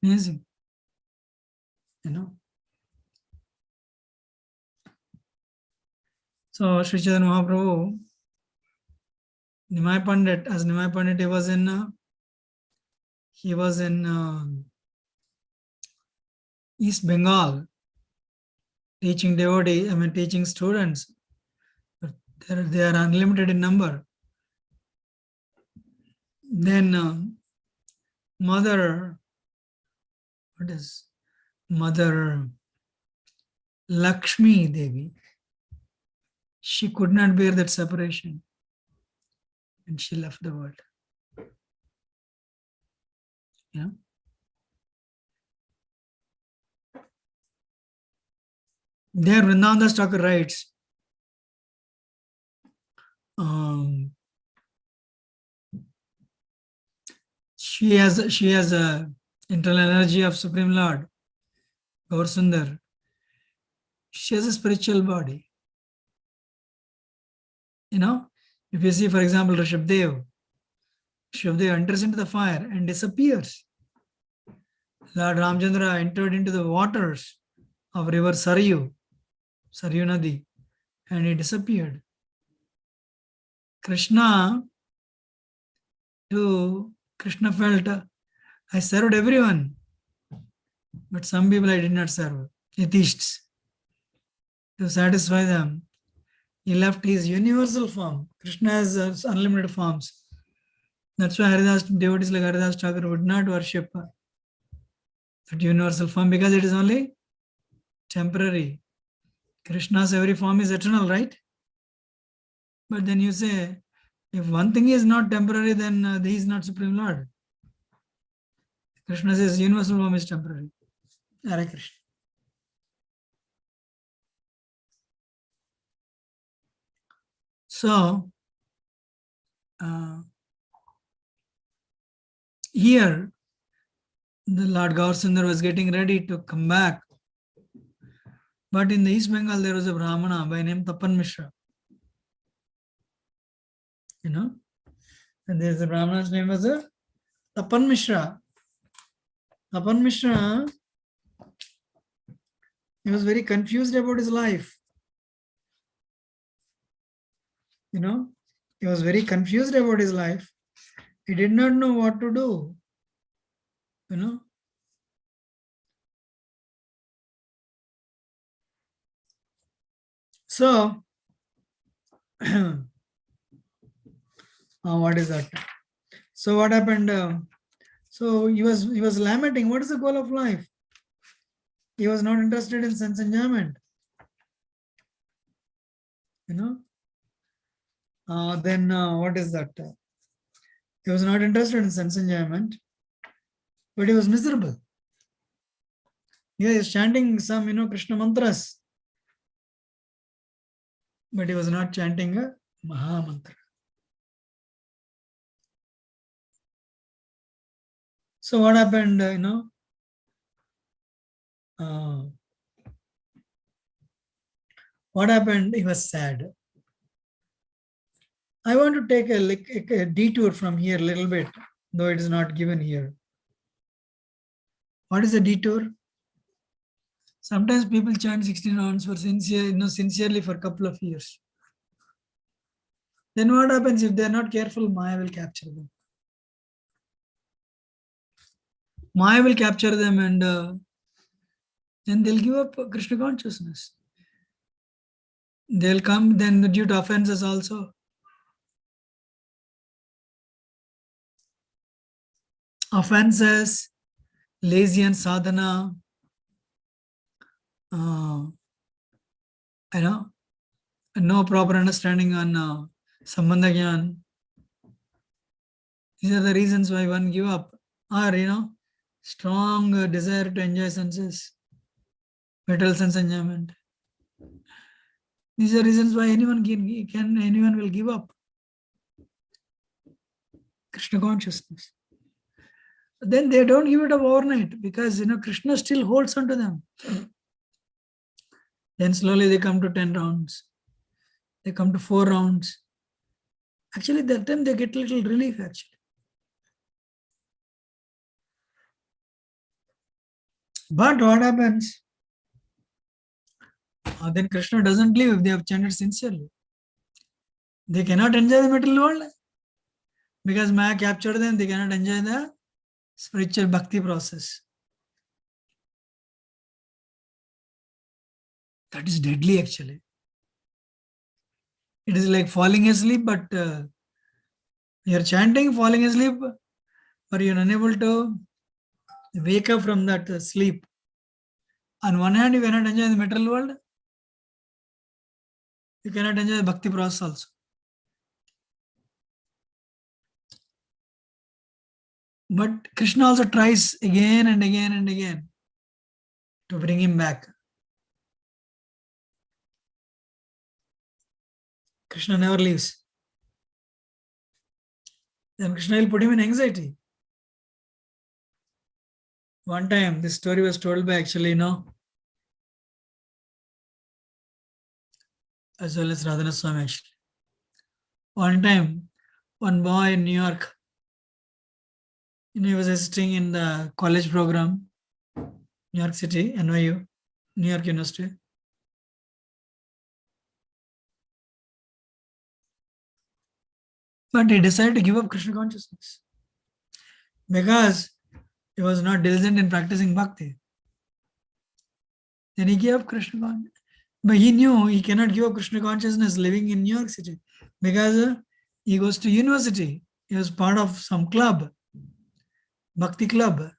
Amazing. So Sri Chaitanya Mahaprabhu, Nimai Pandit, as Nimai Pandit, he was in East Bengal, teaching devotees, teaching students. But they are unlimited in number. Then Mother Lakshmi Devi, she could not bear that separation and she left the world. Yeah. There, Vrindavan Das Thakur writes, she has a internal energy of Supreme Lord, Gaur Sundar. She has a spiritual body. If you see, for example, Rishabdev enters into the fire and disappears. Lord Ramchandra entered into the waters of river Saryu Nadi, and he disappeared. Krishna felt, I served everyone, but some people I did not serve, atheists. To satisfy them, he left his universal form. Krishna has unlimited forms. That's why devotees like Haridas Thakur would not worship that universal form, because it is only temporary. Krishna's every form is eternal, right? But then you say, if one thing is not temporary, then he is not Supreme Lord. Krishna says universal form is temporary. Hare Krishna. So, here, the Lord Gaur Sundar was getting ready to come back. But in the East Bengal, there was a Brahmana by name Tapan Mishra. And there's a Brahmana's name was Tapan Mishra. Tapan Mishra, he was very confused about his life. He was very confused about his life. He did not know what to do. So, what is that? So what happened? So he was lamenting. What is the goal of life? He was not interested in sense enjoyment. Then what is that? He was not interested in sense enjoyment, but he was miserable. He was chanting some Krishna mantras, but he was not chanting a Maha Mantra. So what happened? What happened? He was sad. I want to take a detour from here a little bit, though it is not given here. What is a detour? Sometimes people chant 16 rounds for sincerely for a couple of years. Then what happens if they are not careful? Maya will capture them. Maya will capture them, and then they'll give up Krishna consciousness. They'll come then due to offenses also. Offenses, lazy and sadhana, no proper understanding on Sambandha Gyan. These are the reasons why one give up. Or, strong desire to enjoy senses, material sense enjoyment. These are reasons why anyone will give up Krishna consciousness. But then they don't give it up overnight, because Krishna still holds on to them. Then slowly they come to 10 rounds. They come to 4 rounds. Actually, that time they get little relief actually. But what happens? Then Krishna doesn't leave if they have chanted sincerely. They cannot enjoy the material world because Maya captured them. They cannot enjoy the spiritual bhakti process. That is deadly actually. It is like falling asleep, but you're chanting, falling asleep, but you're unable to wake up from that sleep. On one hand, you cannot enjoy the material world, you cannot enjoy the bhakti process also. But Krishna also tries again and again and again to bring him back. Krishna never leaves. Then Krishna will put him in anxiety. One time, this story was told by actually, as well as Radhana Swami actually. One time, one boy in New York, he was assisting in the college program, New York City, NYU, New York University. But he decided to give up Krishna consciousness because he was not diligent in practicing bhakti. Then he gave up Krishna consciousness. But he knew he cannot give up Krishna consciousness living in New York City because he goes to university. He was part of some club, bhakti club.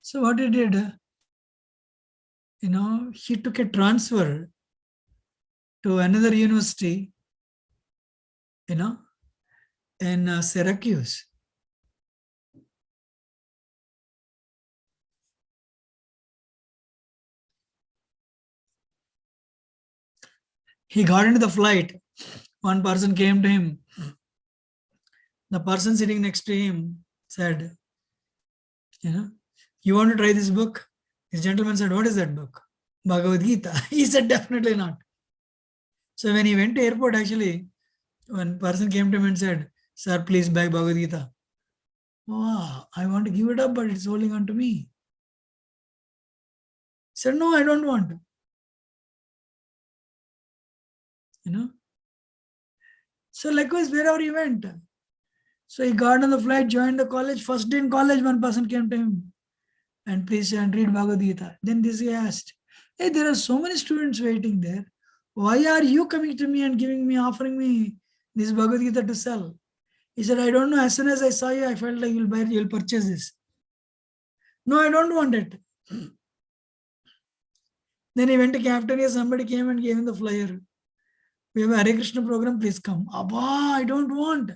So what he did, he took a transfer to another university, in Syracuse. He got into the flight. One person came to him. The person sitting next to him said, you want to try this book? This gentleman said, what is that book? Bhagavad Gita. He said, definitely not. So when he went to airport, actually, one person came to him and said, sir, please buy Bhagavad Gita. Wow, I want to give it up, but it's holding on to me. He said, no, I don't want to. So likewise, wherever he went. So he got on the flight, joined the college. First day in college, one person came to him and please and read Bhagavad Gita. Then this guy asked, hey, there are so many students waiting there. Why are you coming to me and offering me this Bhagavad Gita to sell? He said, I don't know. As soon as I saw you, I felt like you'll purchase this. No, I don't want it. Then he went to cafeteria. Somebody came and gave him the flyer. We have a Hare Krishna program. Please come. Abba, I don't want.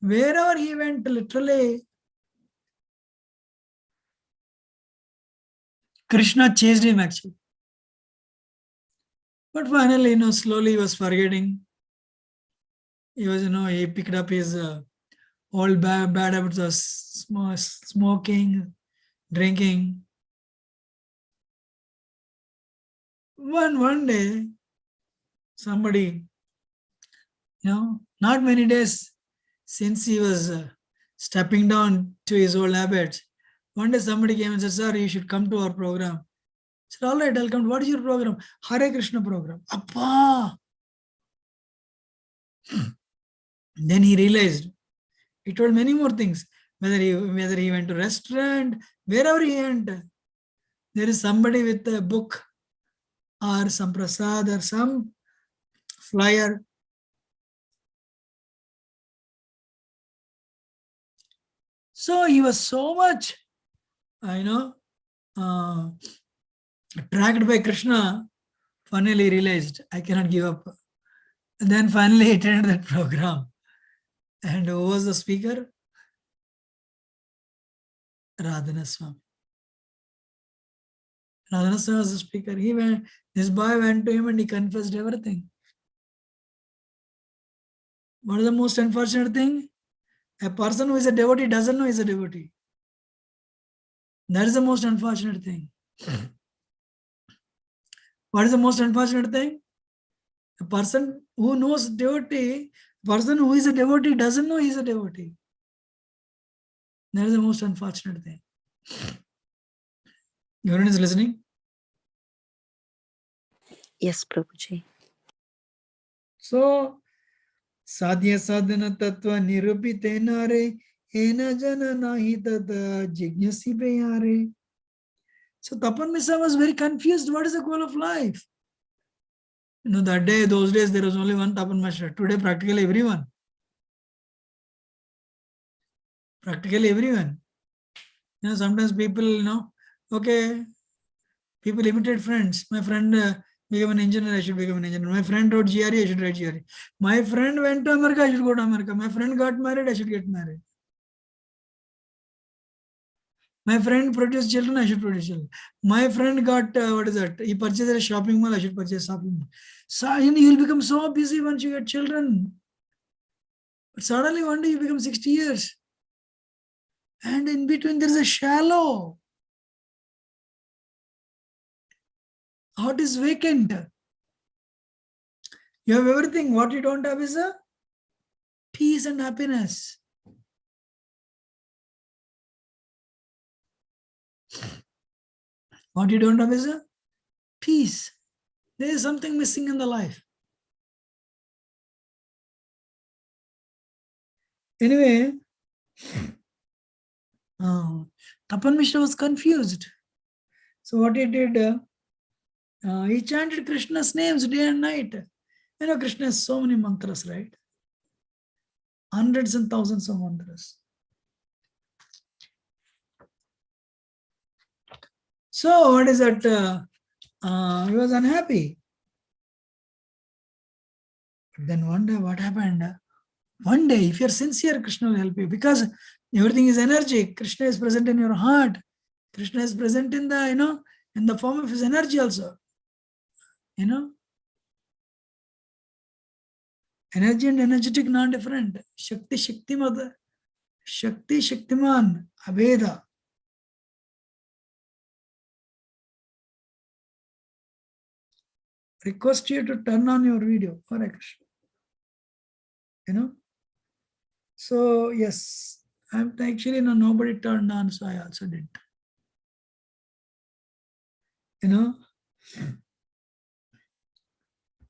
Wherever he went, literally, Krishna chased him actually. But finally, slowly he was forgetting. He was, he picked up his old bad habits of smoking, drinking. One day, somebody, not many days since he was stepping down to his old habits, one day somebody came and said, sir, you should come to our program. I said, all right, I'll come. What is your program? Hare Krishna program. Appa! Then he realized, he told many more things. Whether he went to restaurant, wherever he went, there is somebody with a book or some prasad or some flyer. So he was so much, attracted by Krishna, finally realized, I cannot give up. And then finally he attended that program. And who was the speaker? Radhana Swami. Radhana Swami was the speaker. This boy went to him and he confessed everything. What is the most unfortunate thing? A person who is a devotee doesn't know he's a devotee. That is the most unfortunate thing. What is the most unfortunate thing? A person who knows devotee, person who is a devotee doesn't know he is a devotee. That is the most unfortunate thing. Everyone is listening? Yes, Prabhuji. So, sadhya sadhana tattva nirupitenare ena jana nahi tada jignasi beyare. So Tapan Mishra was very confused. What is the goal of life? That day, those days, there was only one Tapan Mishra. Today, practically everyone. Practically everyone. Sometimes people, okay, people imitate friends. My friend became an engineer, I should become an engineer. My friend wrote GRE, I should write GRE. My friend went to America, I should go to America. My friend got married, I should get married. My friend produced children, I should produce children. My friend got, he purchased a shopping mall, I should purchase a shopping mall. So you'll become so busy once you get children. But suddenly one day you become 60 years. And in between there is a shallow. Heart is vacant. You have everything. What you don't have is a peace and happiness. What you don't have is a peace. There is something missing in the life. Anyway, Tapan Mishra was confused. So what he did, he chanted Krishna's names day and night. Krishna has so many mantras, right? Hundreds and thousands of mantras. So what is that? He was unhappy. But then one day, what happened? One day, if you're sincere, Krishna will help you, because everything is energy. Krishna is present in your heart. Krishna is present in the, in the form of his energy also. Energy and energetic non-different. Shakti, Shaktiman, Shakti, Shaktiman, Abheda. Request you to turn on your video. Hare Krishna. So yes, I'm actually nobody turned on, so I also did.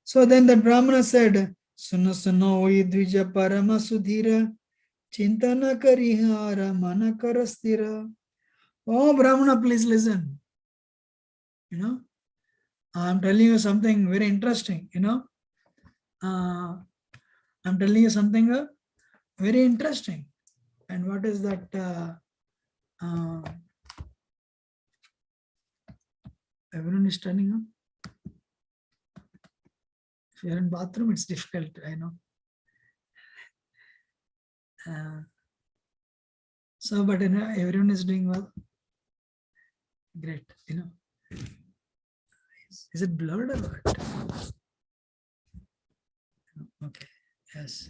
So then the Brahmana said, Suno suno oi dvija parama sudhira chintana karihara mana karastira. Oh Brahmana, please listen. I'm telling you something very interesting. I'm telling you something very interesting. And what is that? Everyone is turning on. If you're in bathroom, it's difficult, I know. But everyone is doing well. Great, Is it blurred or what? Okay, yes.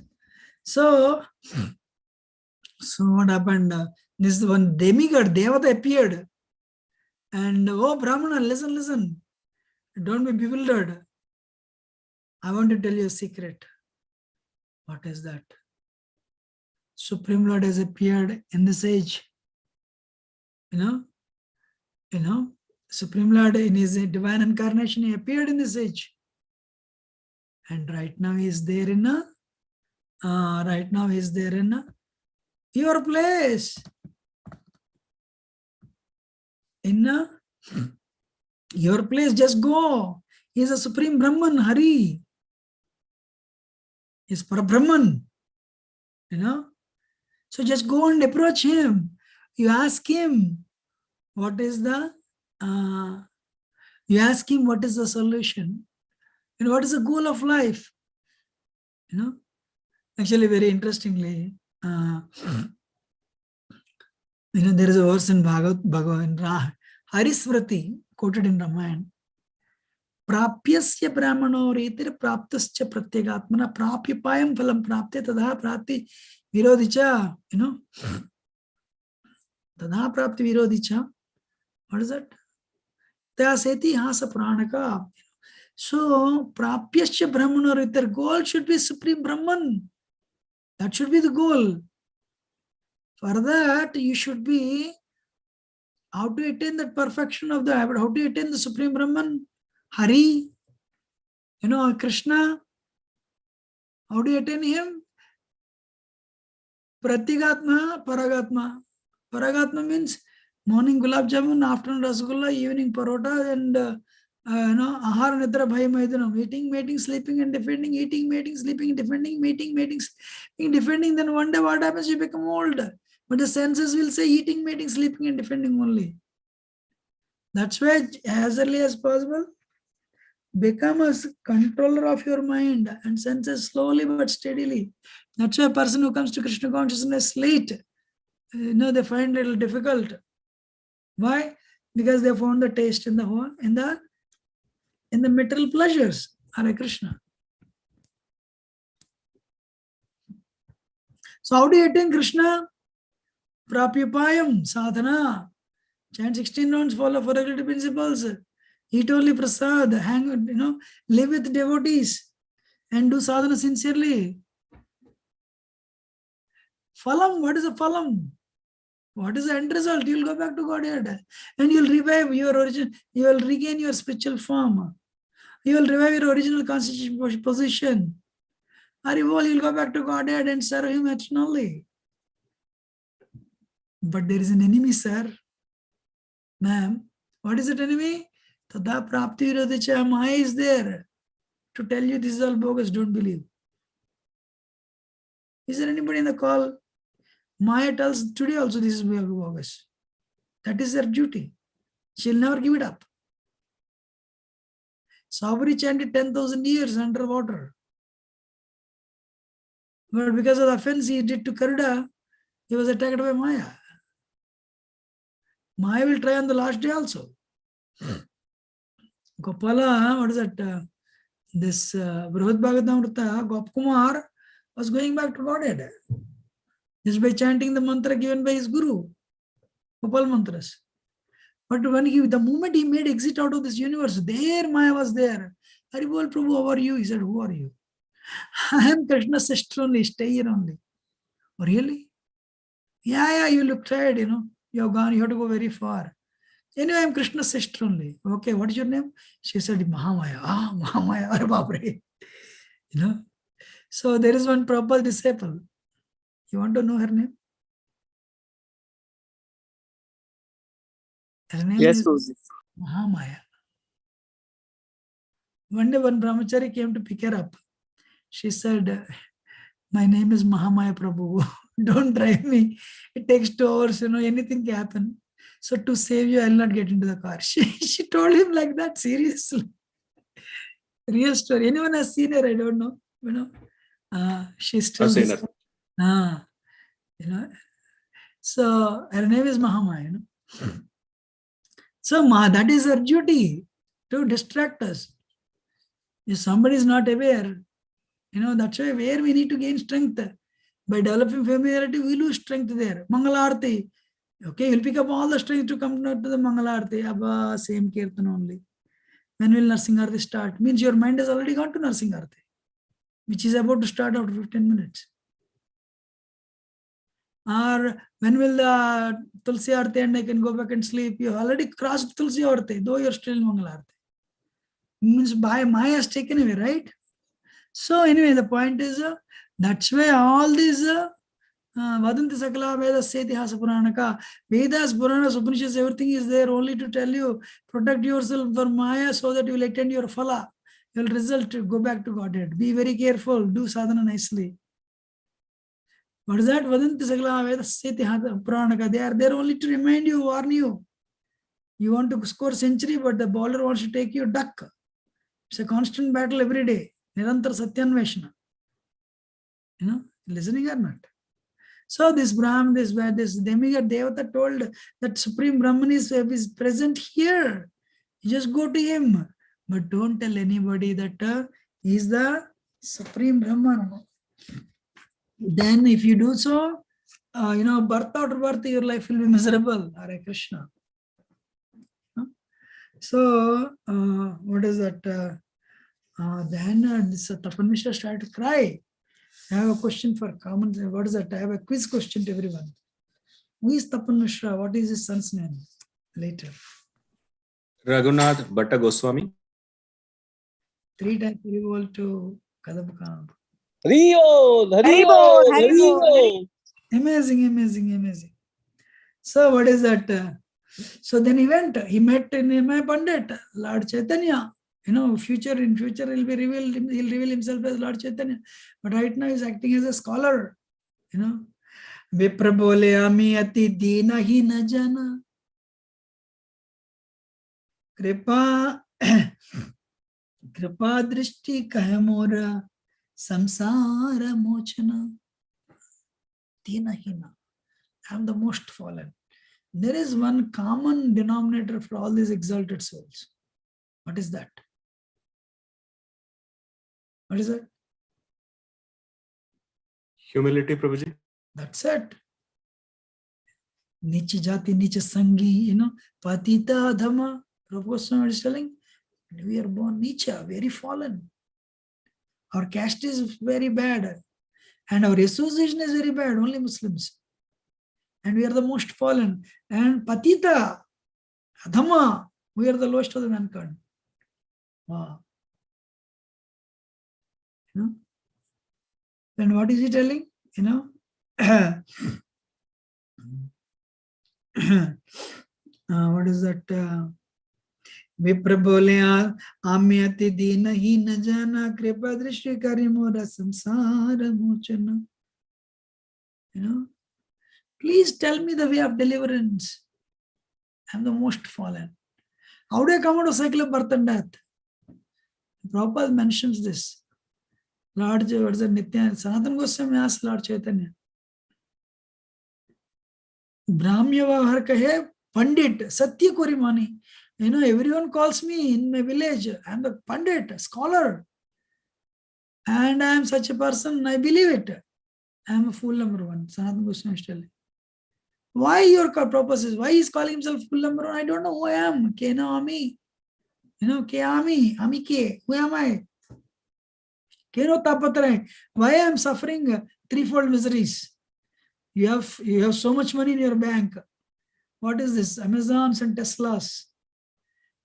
So what happened? This one demigod, Devata appeared. And oh Brahmana, listen. Don't be bewildered. I want to tell you a secret. What is that? Supreme Lord has appeared in this age. Supreme Lord in his divine incarnation, he appeared in this age. And right now he is there in your place. In your place, just go. He is a Supreme Brahman, Hari. He is Parabrahman. So just go and approach him. You ask him, what is the solution? And what is the goal of life? Actually, very interestingly, there is a verse in Bhagavata, Harisvrati, quoted in Ramayana. Prapyasya brahmano retir praptascha pratyagatmana prapyapayam phalam prapte tadha prapti virodhicha. Tadha prapti virodhicha. What is that? Taseti hasa pranaka. So, Prapyasya Brahmana, their goal should be Supreme Brahman. That should be the goal. For that, you should be how to attain that perfection of the habit, how to attain the Supreme Brahman, Hari, Krishna. How do you attain him? Pratigatma, Paragatma. Paragatma means morning gulab jamun, afternoon rasgulla, evening parota, and ahar nidra bhai maidunam. Eating, mating, sleeping, and defending. Eating, mating, sleeping, defending. Mating, mating, sleeping, defending. Then one day what happens? You become old. But the senses will say eating, mating, sleeping, and defending only. That's why as early as possible, become a controller of your mind and senses slowly but steadily. That's why a person who comes to Krishna consciousness late, they find it a little difficult. Why? Because they found the taste in the material pleasures. Hare Krishna. So how do you attain Krishna? Prapyapayam, sadhana. Chant 16 rounds, follow 4 regulative principles. Eat only prasad, live with devotees and do sadhana sincerely. Phalam, what is a phalam? What is the end result? You will go back to Godhead and you will revive your origin, you will regain your spiritual form. You will revive your original constitutional position. Haribol, you will go back to Godhead and serve Him eternally. But there is an enemy, sir. Ma'am, what is that enemy? Tada prapti virodhicha, Maya is there to tell you this is all bogus, don't believe. Is there anybody in the call? Maya tells today also this is bogus. That is their duty. She'll never give it up. Sabri chanted 10,000 years underwater. But because of the offense he did to Karuda, he was attacked by Maya. Maya will try on the last day also. Gopala, what is that? This Brihad Bhagavatamrita, Gopkumar was going back to Godhead. Just by chanting the mantra given by his guru, Gopal mantras. But when the moment he made exit out of this universe, there Maya was there. Haribol Prabhu, how are you? He said, who are you? I am Krishna's sister only, stay here only. Oh, really? Yeah, you look tired, you have gone, you have to go very far. Anyway, I am Krishna's sister only. Okay, what is your name? She said, Mahamaya. Mahamaya, Are Bapre. So there is one proper disciple. You want to know her name? Her name is Mahamaya. One day one brahmachari came to pick her up. She said, my name is Mahamaya Prabhu. Don't drive me. It takes 2 hours, anything can happen. So to save you, I'll not get into the car. She told him like that, seriously. Real story. Anyone has seen her? I don't know. She's still this. So her name is Mahamaya. So that is her duty, to distract us. If somebody is not aware, that's why where we need to gain strength. By developing familiarity, we lose strength there. Mangalarti. Okay, you'll pick up all the strength to come to the Mangalarti. Abba, same Kirtan only. When will Nursing Arti start? Means your mind has already gone to Nursing Arti, which is about to start after 15 minutes. Or when will the Tulsi Arti and I can go back and sleep? You already crossed Tulsi Arti, though you're still in Mangalarti. Means by Maya has taken away, right? So anyway, the point is, that's why all these Vadanti Sakala Vedas Setihasa Puranaka, Vedas, Puranas, Upanishads, everything is there only to tell you, protect yourself from Maya so that you will attain your phala. You will result, go back to Godhead. Be very careful, do sadhana nicely. What is that? Vadanti Sakala Vedas Setihasa Puranaka. They are there only to remind you, warn you. You want to score century, but the bowler wants to take you duck. It's a constant battle every day. Nirantar Satyanveshana. Listening or not? So this Brahman, this demigod Devata told that Supreme Brahman is present here. You just go to him. But don't tell anybody that he is the Supreme Brahman. Then if you do so, birth after birth, your life will be miserable. Hare Krishna. So, what is that? Then this Tapan Mishra started to cry. I have a question for common. What is that? I have a quiz question to everyone. Who is Tapan Mishra? What is his son's name? Later. Raghunath Bhatta Goswami. 3 times Haribol to Kadabakam. Haribol, Haribol, Haribol, Haribol. Haribol. Amazing, amazing, amazing. So what is that? So then he went. He met in my Pandit, Lord Chaitanya. In future he'll be revealed. He'll reveal himself as Lord Chaitanya. But right now he's acting as a scholar. Vipra bole ami ati dina hi na jana. Kripa कृपा दृष्टि कह मोरा samsara mochana dinahina. I am the most fallen. There is one common denominator for all these exalted souls. What is that? What is that? Humility, Prabhuji. That's it. Niche jati, niche sangi, patita adhama. Prabhu Goswami is telling, we are born niche, very fallen. Our caste is very bad. And our association is very bad, only Muslims. And we are the most fallen. And patita, adhama, we are the lowest of the mankind. Wow. Then what is he telling? What is that? विप्र बोले आम्यति दीन ही न जाना कृपा दृष्टि करि मोरा संसार मोचन. Please tell me the way of deliverance. I am the most fallen. How do I come out of cycle of birth and death? Prabhupada mentions this. Lord Nitya Sanatana Goswami asked Lord Chaitanya. Brahmya Vahar kahe Pandit Satya Kori Mani. Everyone calls me in my village. I am the Pandit, scholar. And I am such a person, I believe it. I am a fool number one. Sanatana Goswami is telling. Why your purpose is? Why he is calling himself fool number one? I don't know who I am. Ke no ami. Ke ami. Ami ke. Who am I? Ke no tapatray. Why I am suffering threefold miseries? You have so much money in your bank. What is this? Amazons and Teslas.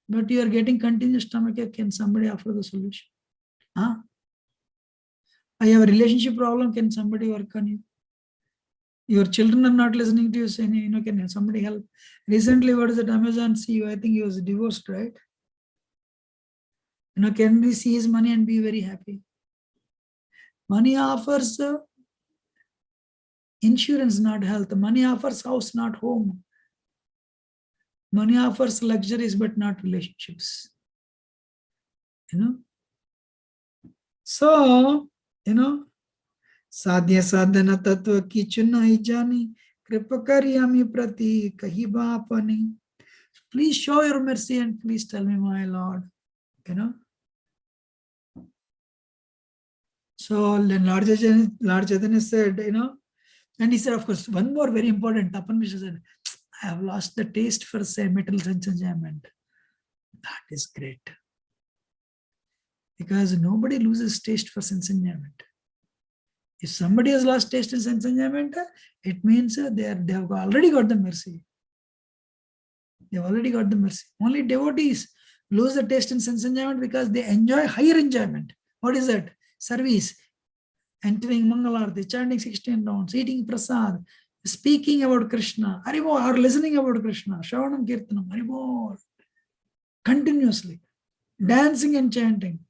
But you are getting continuous stomachache. Can somebody offer the solution? Huh? I have a relationship problem. Can somebody work on you? Your children are not listening to you. Saying, can somebody help? Recently, what is that Amazon CEO? I think he was divorced, right? Can we see his money and be very happy? Money offers insurance, not health. Money offers house, not home. Money offers luxuries, but not relationships. So, साध्य साधन तत्व की चुनाई जानी कृपा करी आमी प्रति कही बापनी. Please show your mercy and please tell me, my Lord. So then Lord Chaitanya said, and he said, of course, one more very important. Tapan Mishra said, I have lost the taste for material sense enjoyment. That is great. Because nobody loses taste for sense enjoyment. If somebody has lost taste in sense enjoyment, it means they have already got the mercy. They have already got the mercy. Only devotees lose the taste in sense enjoyment because they enjoy higher enjoyment. What is that? Service, entering Mangalarti, chanting 16 rounds, eating prasad, speaking about Krishna, Haribol, or listening about Krishna, Shravanam Kirtanam, Haribol, continuously, dancing and chanting,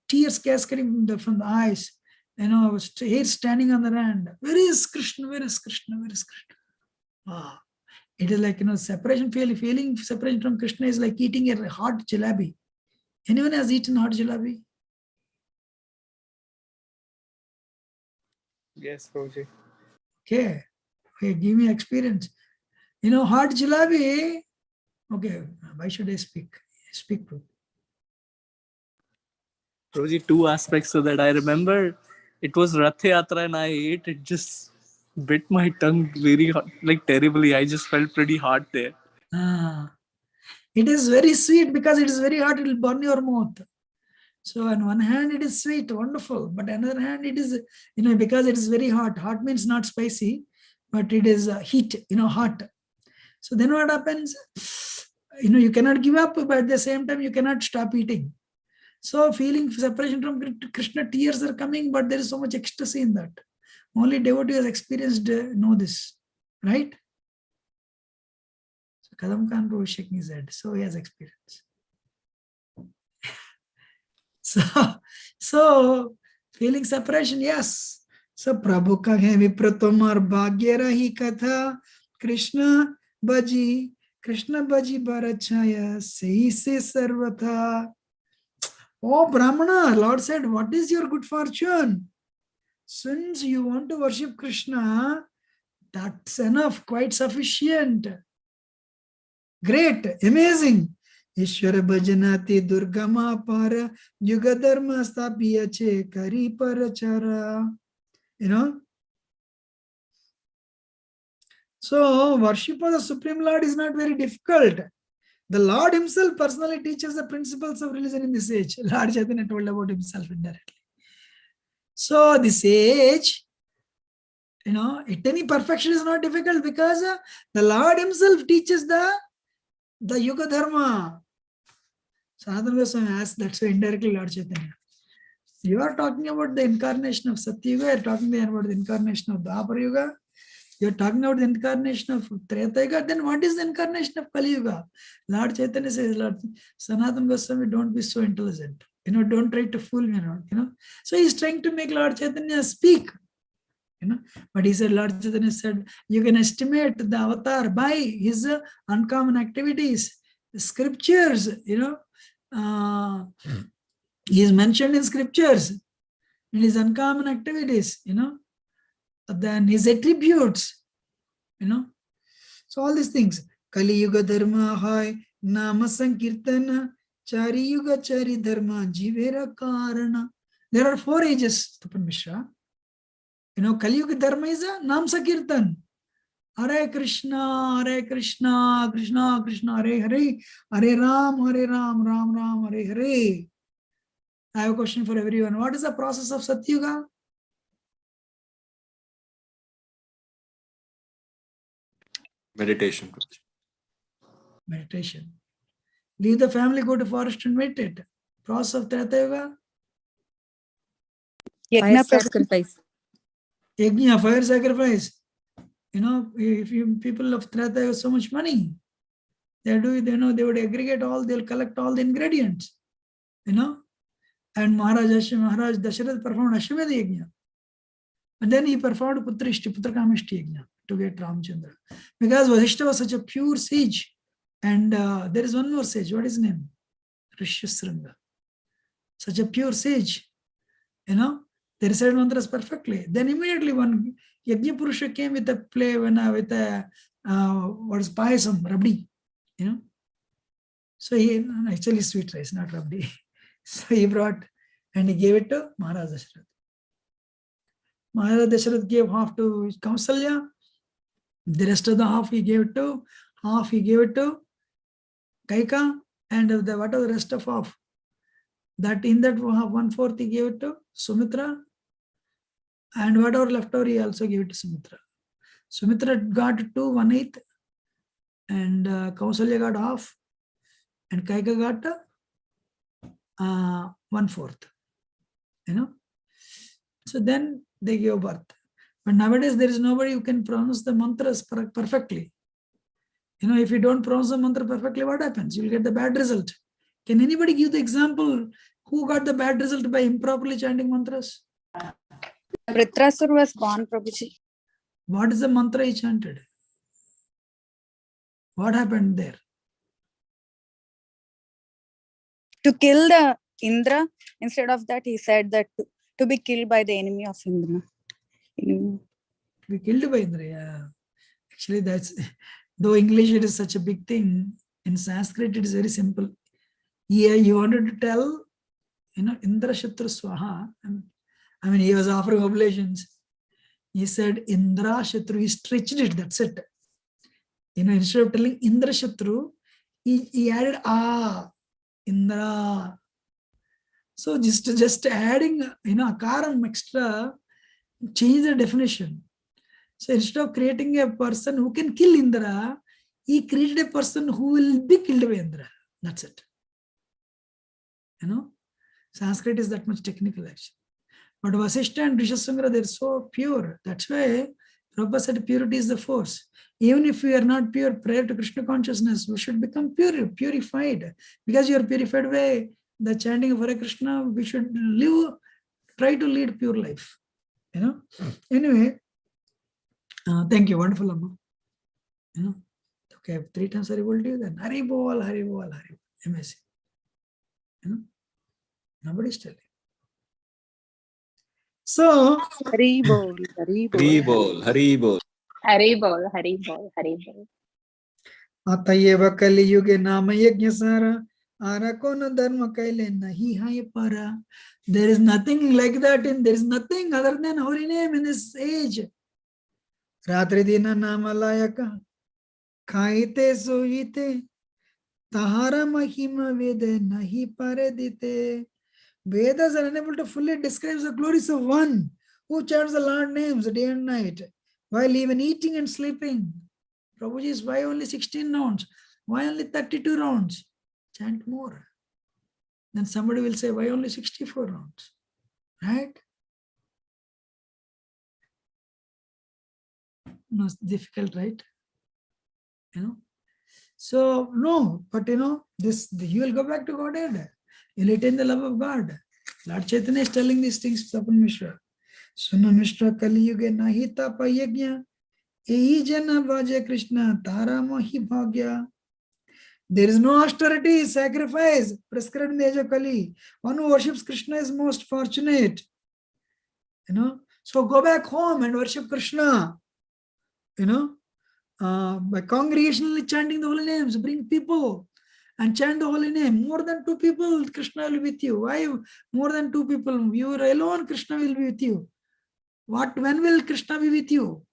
tears cascading from the eyes, hair standing on the hand. Where is Krishna? Where is Krishna? Where is Krishna? Wow. It is like, separation, feeling separation from Krishna is like eating a hot jalebi. Anyone has eaten hot jalebi? Yes, Prabhuji. Okay, give me experience. Hot jalebi. Okay, why should I speak? Speak, bro. Prabhuji, two aspects to that. I remember it was Rath Yatra and I ate it, just bit my tongue very hot, like terribly. I just felt pretty hot there. It is very sweet because it is very hot. It will burn your mouth. So on one hand, it is sweet, wonderful, but on the other hand, it is, because it is very hot. Hot means not spicy, but it is heat, hot. So then what happens? You cannot give up, but at the same time, you cannot stop eating. So feeling separation from Krishna, tears are coming, but there is so much ecstasy in that. Only devotee has experienced, know this, right? So Kadam Khan Prabhu is shaking his head. So he has experience. So feeling separation, yes. So Prabhu kahe vipratomar bhagya rahi katha Krishna baji barachaya sei se sarvatha. Oh Brahmana, Lord said, what is your good fortune? Since you want to worship Krishna, that's enough, quite sufficient. Great, amazing. Ishwara bhajanati durgama para yuga dharma sthapiyache kari parachara. So worship of the Supreme Lord is not very difficult. The Lord himself personally teaches the principles of religion in this age. Lord Chaitanya told about himself indirectly. So this age, attaining perfection is not difficult because the Lord himself teaches the Yuga Dharma. Sanatana Goswami asked, that's why indirectly Lord Chaitanya. You are talking about the incarnation of Satya Yuga, you are talking about the incarnation of Dwapara Yuga, you are talking about the incarnation of Treta Yuga, then what is the incarnation of Kali Yuga? Lord Chaitanya says, Lord Sanatana Goswami, don't be so intelligent. Don't try to fool me around. So he's trying to make Lord Chaitanya speak. But he said, Lord Chaitanya said, you can estimate the avatar by his uncommon activities, scriptures, he is mentioned in scriptures, in his uncommon activities, then his attributes, so all these things. Kali Yuga Dharma Hai, Nama Sankirtana, Chari Yuga Chari Dharma, Jivera Karana. There are 4 ages, Tapan Mishra. Kali Yuga Dharma is a Nam Sankirtan. Hare Krishna, Krishna Krishna, Hare Hare, Hare Ram, Ram Ram, Hare Hare. I have a question for everyone. What is the process of Satyuga? Meditation. Meditation. Leave the family, go to forest and meditate. Process of Treta Yuga? Fire sacrifice. Yajna, fire sacrifice. If people of Treta have so much money, they would aggregate all, they'll collect all the ingredients, and Maharaj Dasharatha performed Ashwamedha Yajna. And then he performed Putrakamishti Yajna to get Ramchandra. Because Vasishtha was such a pure sage. And there is one more sage. What is his name? Rishyasringa. Such a pure sage. They recited mantras perfectly. Then immediately one Yajna Purusha came with a play what is payasam, rabdi. So he, actually sweet rice, not rabdi. So he brought and he gave it to Maharaj Dasharatha. Maharaj Dasharatha gave half to Kausalya. The rest of the half he gave it to Kaika, and what was the rest of half? That in that 1/4 he gave it to Sumitra, and whatever left over he also gave it to Sumitra. Sumitra got 2 1/8, and Kausalya got half, and Kaika got 1/4. So then they gave birth. But nowadays there is nobody who can pronounce the mantras perfectly. If you don't pronounce the mantra perfectly, what happens? You'll get the bad result. Can anybody give the example who got the bad result by improperly chanting mantras? Vritrasur was born, Prabhuji. What is the mantra he chanted? What happened there? To kill the Indra, instead of that, he said that to be killed by the enemy of Indra. To be killed by Indra, yeah. Actually, that's, though English it is such a big thing, in Sanskrit it is very simple. Here you wanted to tell, Indra Shatru Swaha. He was offering oblations. He said Indra Shatru, he stretched it, that's it. Instead of telling Indra Shatru, he added Indra. So just adding, akaram extra, change the definition. So instead of creating a person who can kill Indra, he created a person who will be killed by Indra. That's it. Sanskrit is that much technical actually. But Vasishtha and Rishasungra, they're so pure. That's why Prabhupada said purity is the force. Even if we are not pure prior to Krishna consciousness, we should become purified. Because you are purified by the chanting of Hare Krishna, we should try to lead pure life. Anyway, thank you, wonderful Amma. Okay, 3 times Haribol to you, then Haribol, Haribol, Haribol. Amazing. Nobody's telling. So, Hari bol, Hari bol. Hari bol, Hari bol. Hari bol, Hari bol, Hari bol. Atayeva Kali Yuge Nama Yajna Sara Arakona Dharma Kaile Nahi Hai Para. There is nothing like that, there is nothing other than holy name in this age. Ratri Dina Nama Layaka Khaite Soite Tahara Mahima Vede Nahi Pare Dite. Vedas are unable to fully describe the glories of one who chants the Lord names day and night, while even eating and sleeping. Prabhuji is why only 16 rounds? Why only 32 rounds? Chant more. Then somebody will say, why only 64 rounds? Right? No, it's difficult, right? So, no, but this you will go back to Godhead. You will attain the love of God. Lord Chaitanya is telling these things to Tapan Mishra. Suna Mishra Kali Yuge Nahi Tapa Yajna Ehi Jana Bhaja Krishna Tara Mohi Bhagya. There is no austerity, sacrifice prescribed in the age of Kali. One who worships Krishna is most fortunate. So go back home and worship Krishna. By congregationally chanting the holy names, bring people and chant the holy name. More than 2 people, Krishna will be with you. Why more than 2 people? You are alone, Krishna will be with you. When will Krishna be with you?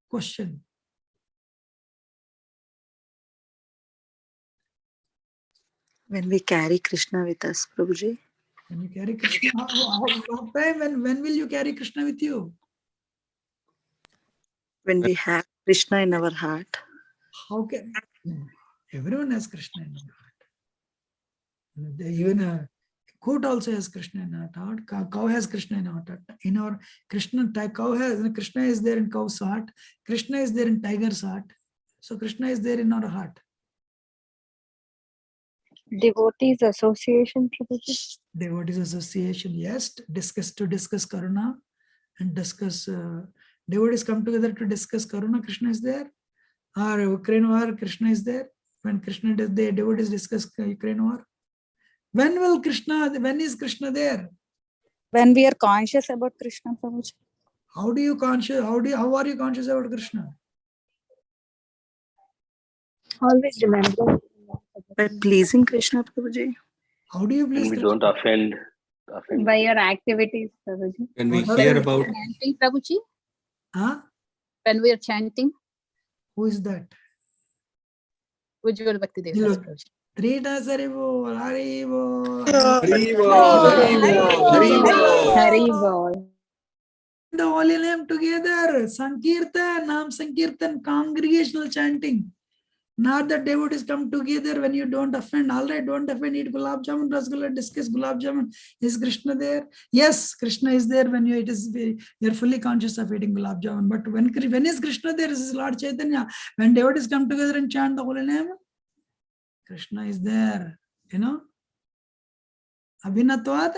Question. When we carry Krishna with us, Prabhuji. When you carry Krishna, what time? When will you carry Krishna with you? When we have Krishna in our heart. How can everyone has Krishna in their heart? Even a goat also has Krishna in our heart. Cow has Krishna in our heart. In our Krishna is there in cow's heart. Krishna is there in tiger's heart. So Krishna is there in our heart. Devotees Association, Prabhuji. Devotees Association, yes. Discuss Karuna and discuss. Devotees come together to discuss Karuna. Krishna is there. Or Ukraine war, Krishna is there. When Krishna does, the devotees discuss Ukraine war. When is Krishna there? When we are conscious about Krishna, Prabhuji. How are you conscious about Krishna? Always remember. By pleasing Krishna, Prabhuji. How do you When please we Krishna? don't offend. By your activities, Prabhuji. When we What are hear the- about Chanting, Prabhuji? Huh? When we are chanting, Who is that? Ujjwal Bhakti Dev. Hello. 3 times Haribol, Haribol. Hari bol, Hari bol, Hari bol. Hari bol. The holy name together. Sankirtan, Nam Sankirtan, congregational chanting. Not that devotees come together when you don't offend. All right, don't offend, eat gulab jamun, rasgulla, discuss gulab jamun. Is Krishna there? Yes, Krishna is there when you're fully conscious of eating gulab jamun. But when is Krishna there? This is Lord Chaitanya. When devotees come together and chant the holy name, Krishna is there. Abhinatvad,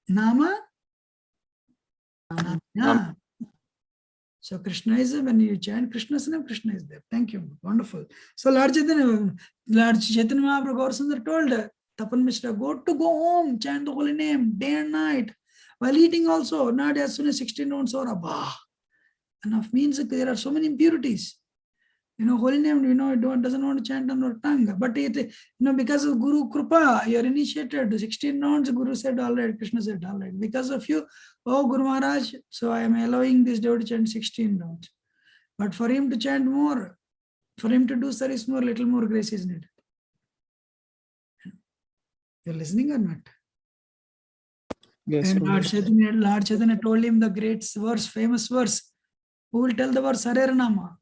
Nama. Yeah. So Krishna is, when you chant Krishna's name, Krishna is there. Thank you. Wonderful. So Lord Chaitanya Mahaprabhu Gaur Sundar told Tapan Mishra, go home, chant the holy name day and night. While eating also, not as soon as 16 rounds or abah. Enough means that there are so many impurities. Holy name, it doesn't want to chant on our tongue. But because of Guru Krupa, you are initiated. 16 rounds, Guru said, all right, Krishna said, all right. Because of you, oh Guru Maharaj, so I am allowing this devotee to chant 16 rounds. But for him to chant more, for him to do service more, little more grace is needed. You're listening or not? Yes, And Prabhuji. Lord Chaitanya told him the great verse, famous verse. Who will tell the verse Hare Nama?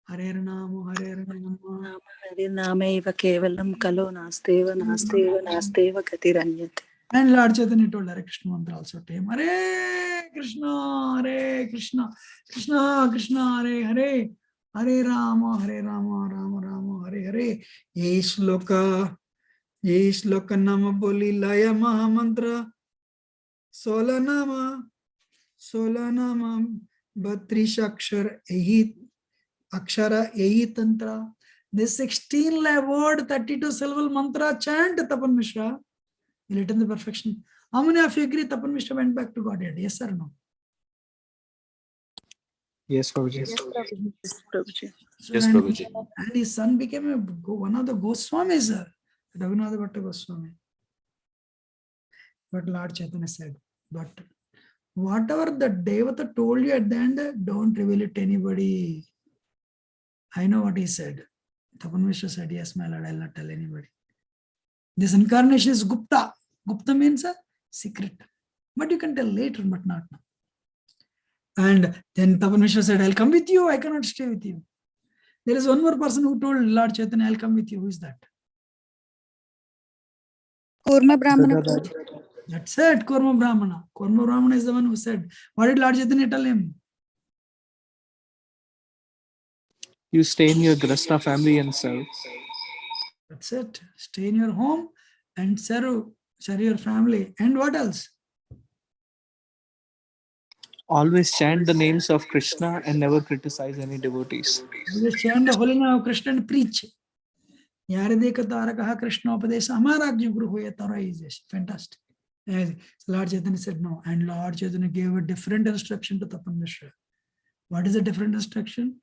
Hare Nama, Hare Nama. Harinameva kevalam kalo nasteva nasteva nasteva gatiranyate. And Lord Chaitanya told Hare Krishna mantra also to him. Hare Krishna, Hare Krishna, Krishna Krishna, Hare Hare, Hare Rama, Hare Rama, Rama Rama, Hare Hare. Ye shloka nama boli laya maha mantra. Sola nama 32 akshar akshara yahi tantra. This 16 word 32 syllable mantra chant Tapan Mishra will attain the perfection. How many of you agree Tapan Mishra went back to Godhead? Yes or no? Yes, Prabhuji. Yes, Prabhuji. Yes, Prabhuji. So Yes, and, Prabhuji. and his son became one of the Goswamis, Raghunath Bhatta Goswami. But Lord Chaitanya said, but whatever the Devata told you at the end, don't reveal it to anybody. I know what he said. Tapan Mishra said, yes, my Lord, I'll not tell anybody. This incarnation is Gupta. Gupta means a secret. But you can tell later, but not now. And then Tapan Mishra said, I'll come with you. I cannot stay with you. There is one more person who told Lord Chaitanya, I'll come with you. Who is that? Kurma Brahmana Prabhuji. That's it, Kurma Brahmana. Kurma Brahmana is the one who said, what did Lord Chaitanya tell him? You stay in your Grasta family and serve. That's it. Stay in your home and serve your family. And what else? Always chant the names of Krishna and never criticize any devotees. Just chant the holy name of Krishna and preach. Yaradeka Tarakaha Krishna Upadesha Amaragya Guru Hoya Tara is fantastic. So Lord Chaitanya said no. And Lord Chaitanya gave a different instruction to Tapan Mishra. What is the different instruction?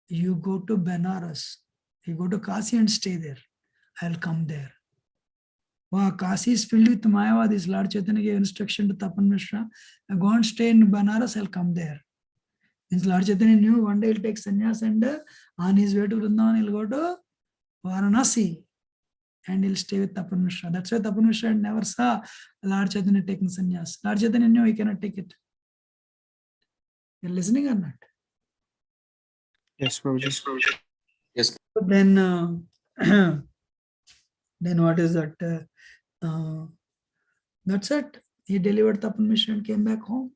You go to Benares. You go to Kasi and stay there. I'll come there. Wow, Kasi is filled with Mayavadis. Lord Chaitanya gave instruction to Tapan Mishra. I go and stay in Benares, I'll come there. Means Lord Chaitanya knew one day he'll take sannyas and on his way to Vrindavan, he'll go to Varanasi and he'll stay with Tapan Mishra. That's why Tapan Mishra never saw Lord Chaitanya taking sannyas. Lord Chaitanya knew he cannot take it. You're listening or not? Yes, Prabhuji. Yes. But then, then what is that? That's it. He delivered Tapan Mishra and came back home.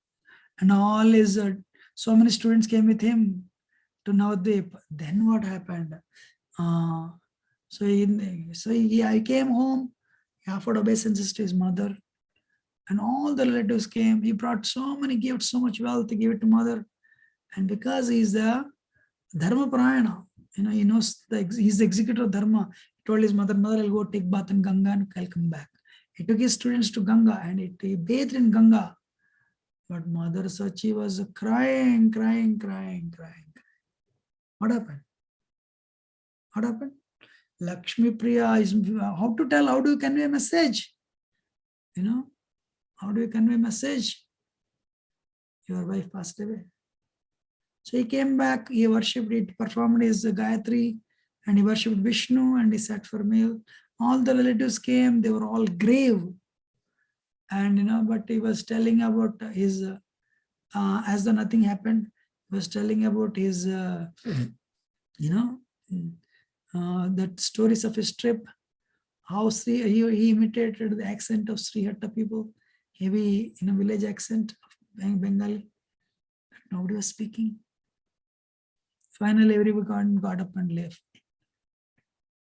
And all his, so many students came with him to Navadvip. Then what happened? I came home. He offered obeisances to his mother. And all the relatives came. He brought so many gifts, so much wealth to give it to mother. And because he's the Dharma Parayana, he knows he's the executor of Dharma. He told his mother, I'll go take bath in Ganga and I'll come back. He took his students to Ganga and he bathed in Ganga. But Mother Sachi was crying. What happened? What happened? Lakshmi Priya is how to tell, how do you convey a message? How do you convey a message? Your wife passed away. So he came back, he worshipped, he performed his Gayatri, and he worshipped Vishnu, and he sat for a meal. All the relatives came, they were all grave. And but he was telling about his, as though nothing happened, he was telling about his, that stories of his trip, how he imitated the accent of Srihatta people, heavy village accent of Bengali. Nobody was speaking. Finally, everyone got up and left.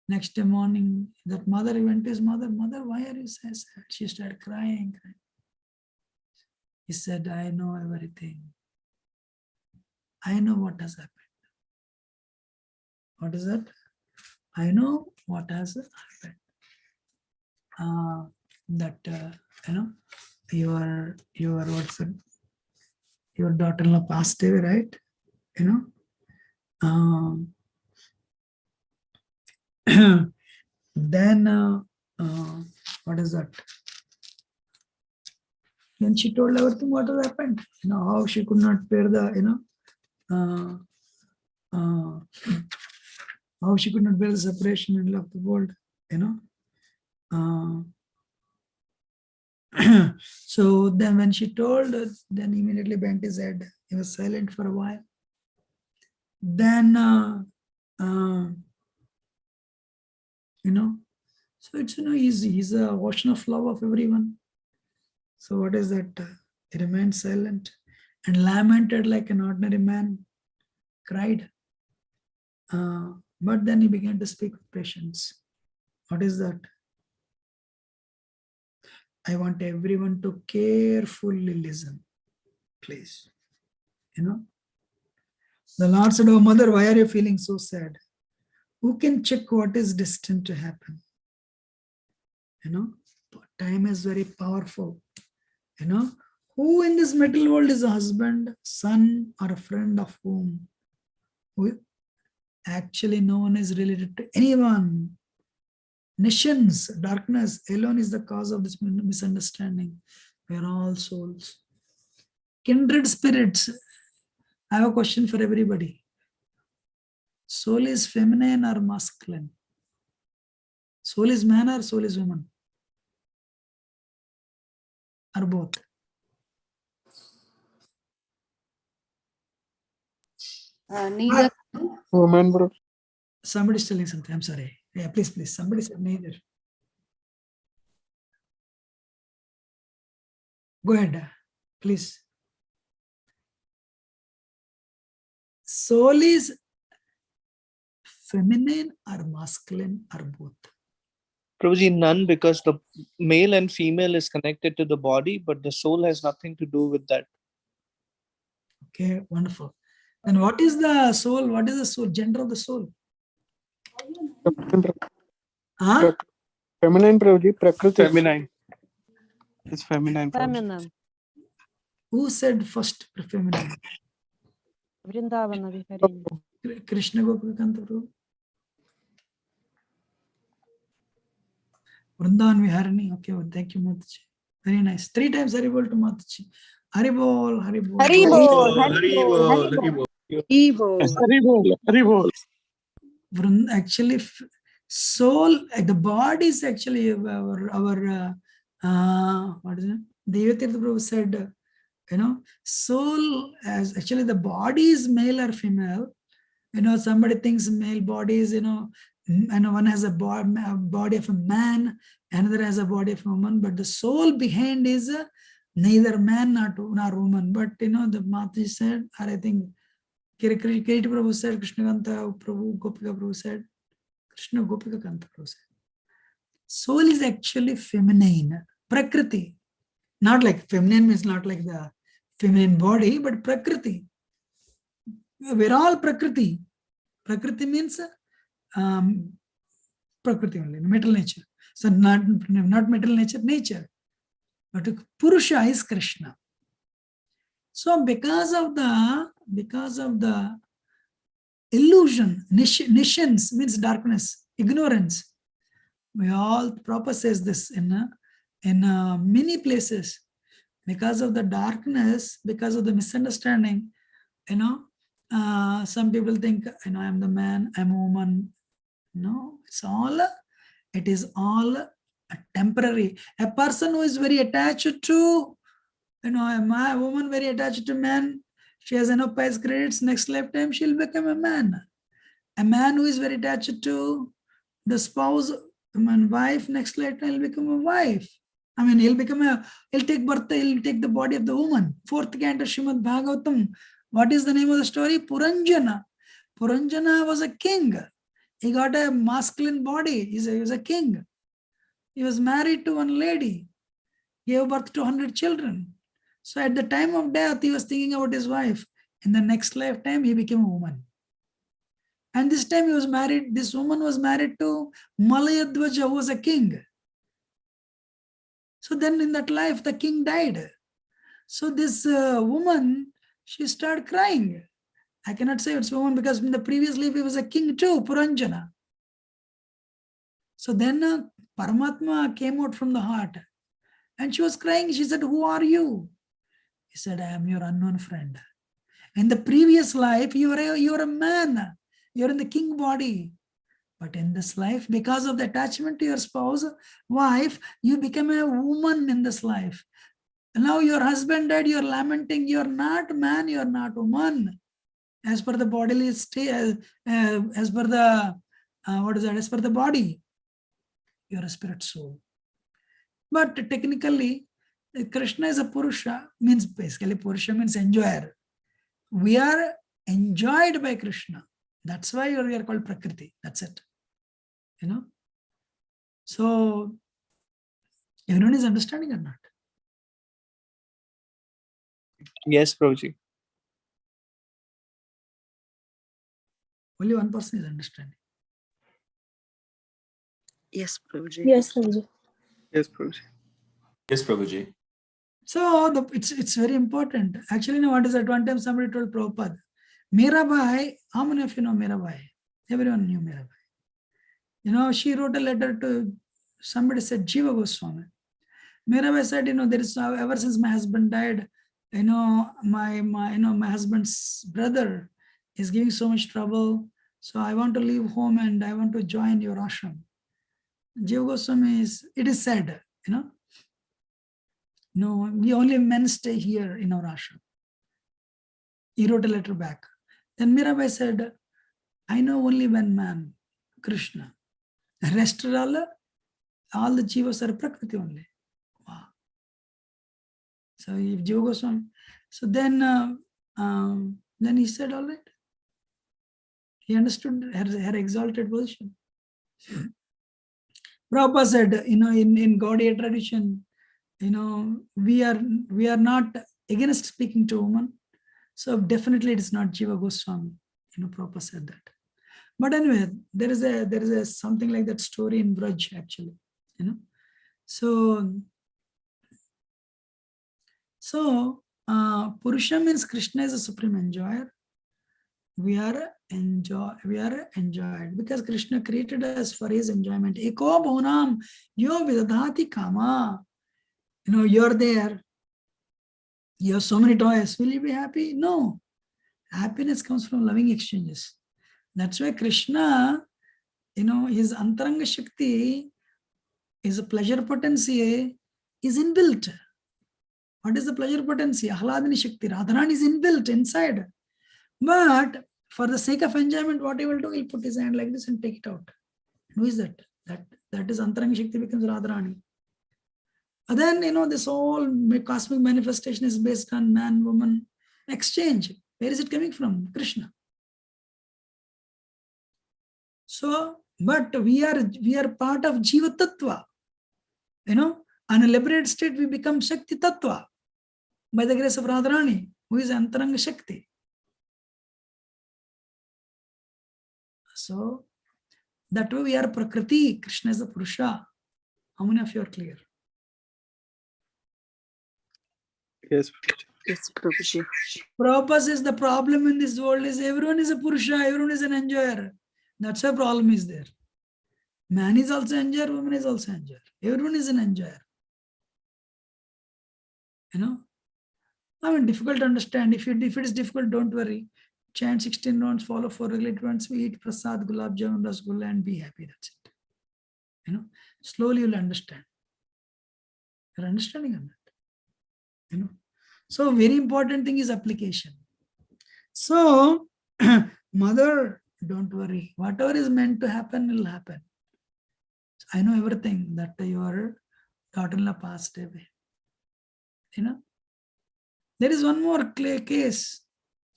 Next day morning, that mother went to his mother. Mother, why are you so sad? She started crying. He said, I know everything. I know what has happened. What is that? I know what has happened. Your what's it? Your daughter-in-law passed away, right? Then what is that? Then she told everything what has happened. How she could not bear the how she could not bear the separation and love the world. So then when she told, then immediately bent his head. He was silent for a while. Then, so it's, he's a ocean of love of everyone. So what is that? He remained silent and lamented like an ordinary man, cried. But then he began to speak with patience. What is that? I want everyone to carefully listen, please. The Lord said, "Oh mother, why are you feeling so sad? Who can check what is destined to happen? Time is very powerful. Who in this material world is a husband, son, or a friend of whom? Actually, no one is related to anyone. Nations, darkness alone is the cause of this misunderstanding. We are all souls. Kindred spirits. I have a question for everybody. Soul is feminine or masculine? Soul is man or soul is woman? Or both? Neither. Woman, bro. Somebody's telling something. I'm sorry. Yeah, please. Somebody said neither. Go ahead, please. Soul is feminine or masculine or both? Prabhuji, none, because the male and female is connected to the body, but the soul has nothing to do with that. Okay, wonderful. Then what is the soul? What is the soul? Gender of the soul? Huh? Feminine, Prabhuji. Prakriti. Feminine. It's feminine. Prabhuji. Feminine. Who said first feminine? Vrindavana Vihari. Krishna Gopikanta Prabhu? Vrindavan Viharini. Okay, well, thank you, Mataji. Very nice. 3 times Haribol to Mataji. Haribol, Haribol. Haribol, Haribol, Haribol, Haribol. Haribol. Actually, soul, the body is actually our what is it? Devatirtha Prabhu said, soul as actually the body is male or female. Somebody thinks male body is, one has a body of a man, another has a body of a woman, but the soul behind is neither man nor woman. But the Mataji said, or I think Kirti Prabhu said, Krishnakanta Prabhu, Gopika Prabhu said, Krishna Gopika Kanta Prabhu said, soul is actually feminine, prakriti. Not like feminine means not like the feminine body, but prakriti. We're all prakriti. Prakriti means prakriti only, metal nature. So not metal nature, nature. But Purusha is Krishna. So because of the illusion, niscience means darkness, ignorance. We all Prabhupada says this in many places. Because of the darkness, because of the misunderstanding, some people think, I'm the man, I'm a woman. No, it is all temporary. A person who is very attached to, a woman very attached to man, she has enough pious credits, next lifetime she'll become a man. A man who is very attached to the spouse, wife, next lifetime he'll become a wife. He'll take birth, he'll take the body of the woman. 4th canto Srimad Bhagavatam. What is the name of the story? Puranjana. Puranjana was a king. He got a masculine body. He was a king. He was married to one lady. Gave birth to 100 children. So at the time of death, he was thinking about his wife. In the next lifetime, he became a woman. And this time he was married, this woman was married to Malayadvaja, who was a king. So then in that life, the king died. So this woman, she started crying. I cannot say it's a woman because in the previous life, he was a king too, Puranjana. So then Paramatma came out from the heart and she was crying. She said, who are you? He said, I am your unknown friend. In the previous life, you are a man. You're in the king body. But in this life, because of the attachment to your spouse, wife, you become a woman in this life. Now your husband died, you're lamenting, you're not man, you're not woman. As per the bodily state, as per the, what is that, as per the body, you're a spirit soul. But technically, Krishna is a Purusha, means basically Purusha means enjoyer. We are enjoyed by Krishna. That's why we are called Prakriti. That's it. You know? So, everyone is understanding or not? Yes, Prabhuji. Only one person is understanding. Yes, Prabhuji. Yes, Prabhuji. Yes, Prabhuji. Yes, Prabhuji. So it's very important. Actually, you know what is at one time somebody told Prabhupada, Mirabai, how many of you know Mirabai? Everyone knew Mirabai. You know, she wrote a letter to somebody, said Jiva Goswami. Mirabai said, you know, there is ever since my husband died, you know, my husband's brother is giving so much trouble. So I want to leave home and I want to join your ashram. Jiva Goswami it is said, you know, no, we only men stay here in our ashram. He wrote a letter back. Then Mirabai said, I know only one man, Krishna. The rest are all the jivas are Prakriti only. Wow. So if Jiva Goswami, so then he said, all right. He understood her exalted position. Prabhupada said, you know, in Gaudiya tradition, you know, we are not against speaking to women. So definitely it is not Jiva Goswami. You know, Prabhupada said that. But anyway, there is a something like that story in Braj actually. You know, so Purusha means Krishna is a supreme enjoyer. We are enjoyed because Krishna created us for his enjoyment. Eko bhunam yo vidadhati kama. You know, you're there. You have so many toys. Will you be happy? No. Happiness comes from loving exchanges. That's why Krishna, you know, his Antaranga Shakti, his pleasure potency is inbuilt. What is the pleasure potency? Ahladini Shakti. Radharani is inbuilt inside. But for the sake of enjoyment, what he will do, he'll put his hand like this and take it out. Who is that? That is Antaranga Shakti becomes Radharani. And then, you know, this whole cosmic manifestation is based on man, woman exchange. Where is it coming from? Krishna. So, but we are part of Jiva Tattva. You know, on a liberated state, we become Shakti Tattva by the grace of Radharani, who is Antaranga Shakti. So, that way we are Prakriti, Krishna is the Purusha. How many of you are clear? Yes. Yes, Prabhuji. Prabhupada says the problem in this world is everyone is a Purusha, everyone is an enjoyer. That's why problem is there. Man is also enjoyer, woman is also enjoyer. Everyone is an enjoyer. You know? I mean, difficult to understand. If it is difficult, don't worry. Chant 16 rounds, follow 4 regulated ones, we eat prasad, gulab jamun, rasgulla, and be happy. That's it. You know, slowly you'll understand. You're understanding on that. You know, so very important thing is application. So, mother, don't worry. Whatever is meant to happen will happen. I know everything that your daughter-in-law passed away. You know, there is one more case.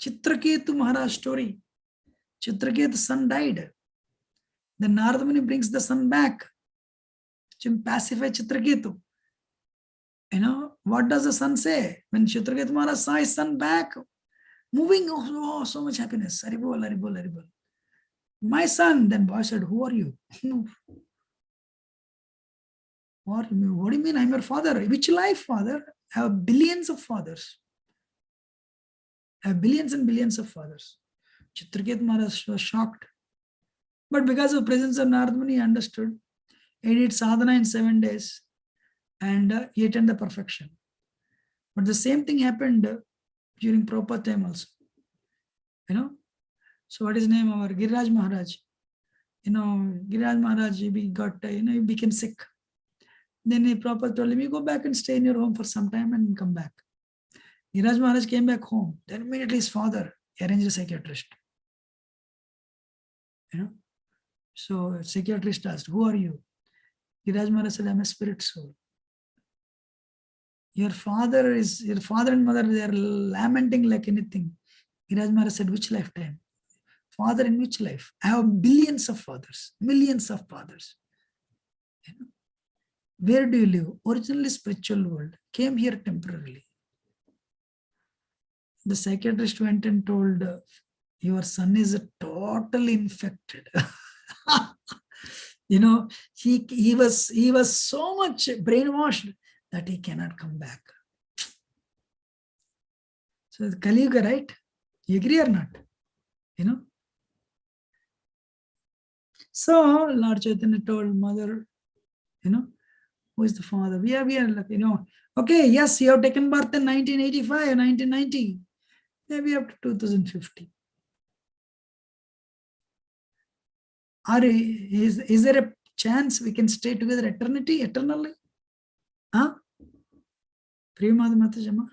Chitraketu Maharaj story. Chitraketu's son died. Then Narada Muni brings the son back to pacify Chitraketu. You know, what does the son say? When Chitraketu Maharaj saw his son back, moving, oh, so much happiness. Haribol, Haribol, Haribol. My son, then boy said, who are you? What do you mean? I'm your father. Which life, father? I have billions of fathers. I have billions and billions of fathers. Chitraketu Maharaj was shocked. But because of the presence of Narada Muni, he understood. He did sadhana in 7 days and he attained the perfection. But the same thing happened during Prabhupada time also. You know? So what is his name? Our Giriraj Maharaj. Giriraj Maharaj, he got, he became sick. Then Prabhupada told him, you go back and stay in your home for some time and come back. Giriraj Maharaj came back home. Then immediately his father arranged a psychiatrist. So psychiatrist asked, who are you? Giriraj Maharaj said, I'm a spirit soul. Your father and mother, they are lamenting like anything. Giriraj Maharaj said, which lifetime? Father in which life? I have billions of fathers, millions of fathers. Where do you live? Originally spiritual world. Came here temporarily. The psychiatrist went and told, your son is totally infected. He was so much brainwashed that he cannot come back. So the Kali Yuga, right? You agree or not? So Lord Chaitanya told mother, who is the father? We are like, okay, yes, you have taken birth in 1985, 1990, maybe up to 2050. Is there a chance we can stay together eternally? Huh? Priyamada Matajama?